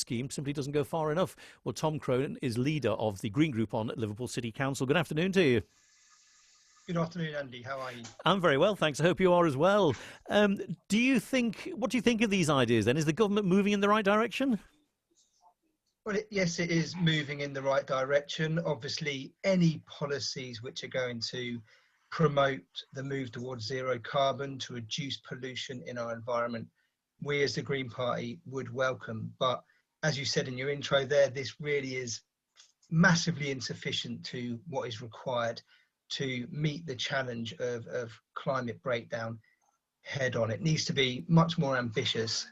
scheme simply doesn't go far enough. Well, Tom Crone is leader of the Green Group on Liverpool City Council. Good afternoon to you. Good afternoon, Andy. How are you? I'm very well, thanks. I hope you are as well. What do you think of these ideas then? Is the government moving in the right direction? Well, yes, it is moving in the right direction. Obviously, any policies which are going to promote the move towards zero carbon to reduce pollution in our environment, we as the Green Party would welcome. But as you said in your intro there, this really is massively insufficient to what is required to meet the challenge of climate breakdown head on. It needs to be much more ambitious.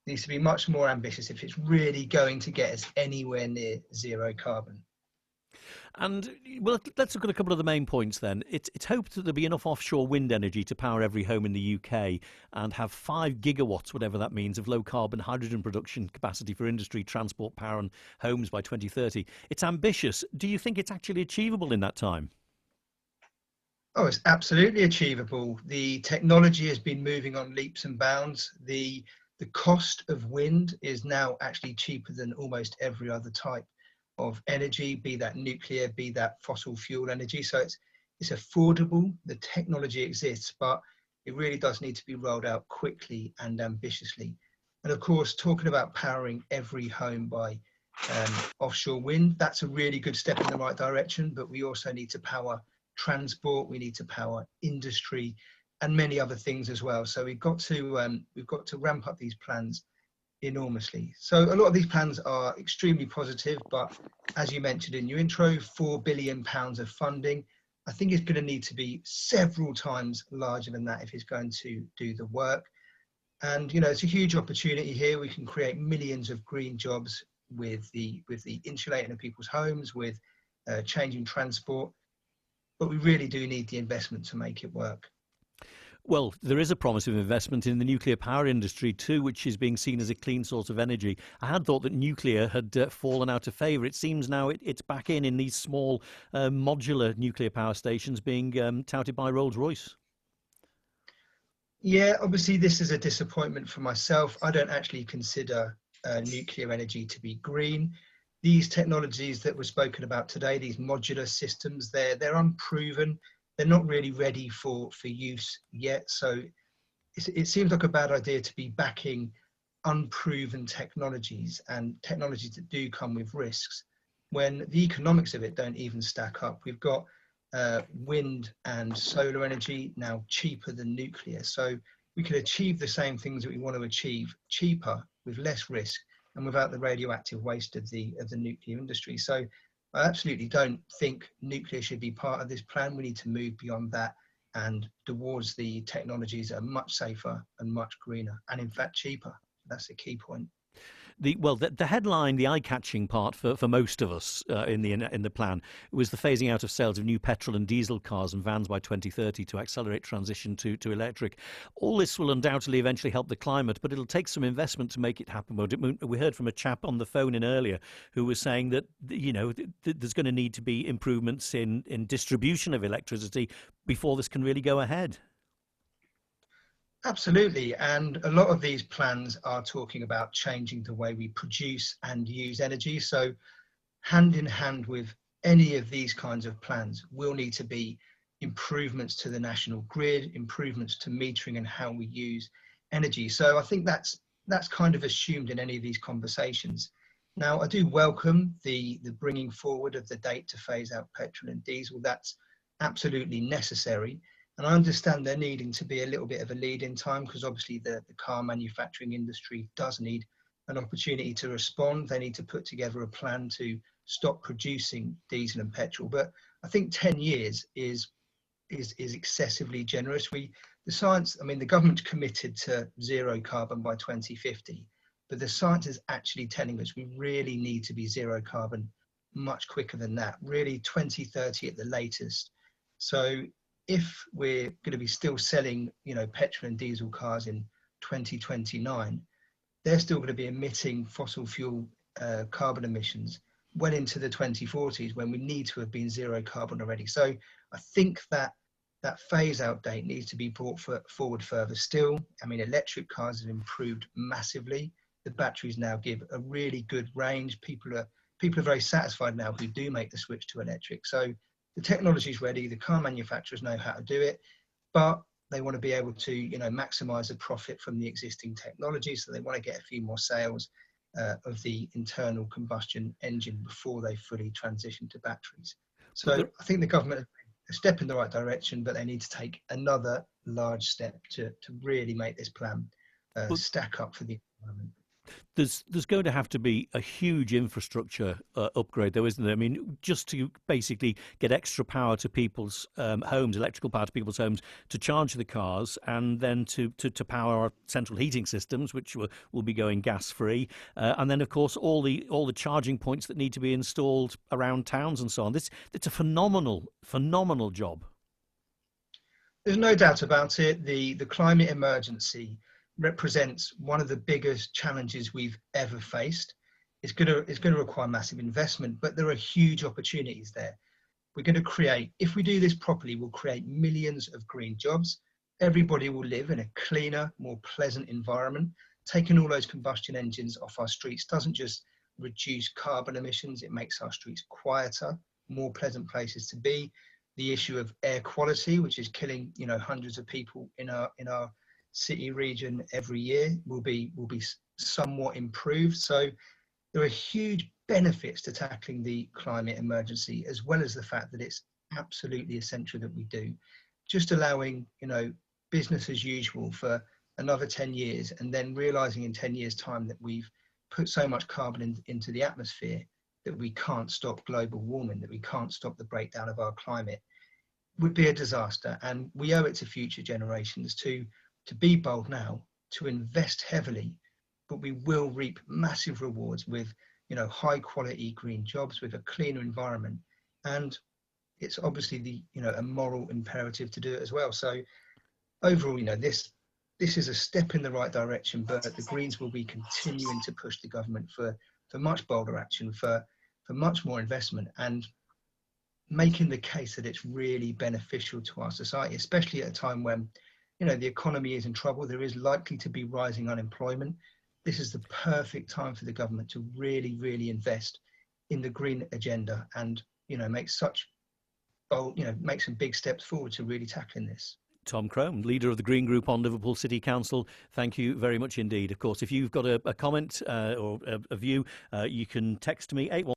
Needs to be much more ambitious if it's really going to get us anywhere near zero carbon. And well, let's look at a couple of the main points then. It's hoped that there'll be enough offshore wind energy to power every home in the UK and have 5 gigawatts, whatever that means, of low carbon hydrogen production capacity for industry, transport, power and homes by 2030. It's ambitious. Do you think it's actually achievable in that time? Oh, it's absolutely achievable. The technology has been moving on leaps and bounds. The cost of wind is now actually cheaper than almost every other type of energy, be that nuclear, be that fossil fuel energy. So it's affordable, the technology exists, but it really does need to be rolled out quickly and ambitiously. And of course, talking about powering every home by offshore wind, that's a really good step in the right direction, but we also need to power transport, we need to power industry, and many other things as well. So we've got to ramp up these plans enormously. So a lot of these plans are extremely positive, but as you mentioned in your intro, £4 billion of funding. I think it's going to need to be several times larger than that if it's going to do the work. And you know, it's a huge opportunity here. We can create millions of green jobs with the insulating of people's homes, with changing transport, but we really do need the investment to make it work. Well, there is a promise of investment in the nuclear power industry too, which is being seen as a clean source of energy. I had thought that nuclear had fallen out of favour. It seems now it's back in these small modular nuclear power stations being touted by Rolls-Royce. Yeah, obviously this is a disappointment for myself. I don't actually consider nuclear energy to be green. These technologies that were spoken about today, these modular systems, they're unproven. They're not really ready for use yet. So it seems like a bad idea to be backing unproven technologies and technologies that do come with risks when the economics of it don't even stack up. We've got wind and solar energy now cheaper than nuclear. So we could achieve the same things that we want to achieve cheaper with less risk and without the radioactive waste of the nuclear industry. So I absolutely don't think nuclear should be part of this plan. We need to move beyond that and towards the technologies that are much safer and much greener and in fact cheaper. That's the key point. The headline, the eye-catching part for most of us in the plan was the phasing out of sales of new petrol and diesel cars and vans by 2030 to accelerate transition to electric. All this will undoubtedly eventually help the climate, but it'll take some investment to make it happen. We heard from a chap on the phone in earlier who was saying that there's going to need to be improvements in distribution of electricity before this can really go ahead. Absolutely, and a lot of these plans are talking about changing the way we produce and use energy. So hand in hand with any of these kinds of plans will need to be improvements to the national grid, improvements to metering and how we use energy. So I think that's kind of assumed in any of these conversations. Now, I do welcome the bringing forward of the date to phase out petrol and diesel. That's absolutely necessary. And I understand there needing to be a little bit of a lead in time because obviously the car manufacturing industry does need an opportunity to respond. They need to put together a plan to stop producing diesel and petrol. But I think 10 years is excessively generous. The government's committed to zero carbon by 2050, but the science is actually telling us we really need to be zero carbon much quicker than that, really 2030 at the latest. So if we're going to be still selling, petrol and diesel cars in 2029, they're still going to be emitting fossil fuel carbon emissions well into the 2040s when we need to have been zero carbon already. So I think that phase out date needs to be brought forward further still. I mean, electric cars have improved massively. the batteries now give a really good range. People are very satisfied now who do make the switch to electric. So the technology is ready. The car manufacturers know how to do it, but they want to be able to, maximize the profit from the existing technology. So they want to get a few more sales of the internal combustion engine before they fully transition to batteries. So I think the government a step in the right direction, but they need to take another large step to really make this plan stack up for the environment. There's going to have to be a huge infrastructure upgrade, though, isn't there? I mean, just to basically get extra power to people's homes, electrical power to people's homes, to charge the cars, and then to power our central heating systems, which will be going gas free, and then of course all the charging points that need to be installed around towns and so on. It's a phenomenal job. There's no doubt about it. The climate emergency represents one of the biggest challenges we've ever faced. It's going to require massive investment, but there are huge opportunities there. We're going to create, if we do this properly, we'll create millions of green jobs. Everybody will live in a cleaner, more pleasant environment. Taking all those combustion engines off our streets doesn't just reduce carbon emissions, it makes our streets quieter, more pleasant places to be. The issue of air quality, which is killing, hundreds of people in our city region every year, will be somewhat improved. So there are huge benefits to tackling the climate emergency, as well as the fact that it's absolutely essential that we do. Just allowing business as usual for another 10 years, and then realizing in 10 years time that we've put so much carbon into the atmosphere that we can't stop global warming, that we can't stop the breakdown of our climate, would be a disaster. And we owe it to future generations to be bold now, to invest heavily, but we will reap massive rewards with high quality green jobs, with a cleaner environment, and it's obviously a moral imperative to do it as well. So overall, this is a step in the right direction, but the Greens will be continuing to push the government for much bolder action, for much more investment, and making the case that it's really beneficial to our society, especially at a time when the economy is in trouble. There is likely to be rising unemployment. This is the perfect time for the government to really, really invest in the green agenda and, make some big steps forward to really tackling this. Tom Crone, leader of the Green Group on Liverpool City Council, thank you very much indeed. Of course, if you've got a comment or a view, you can text me 81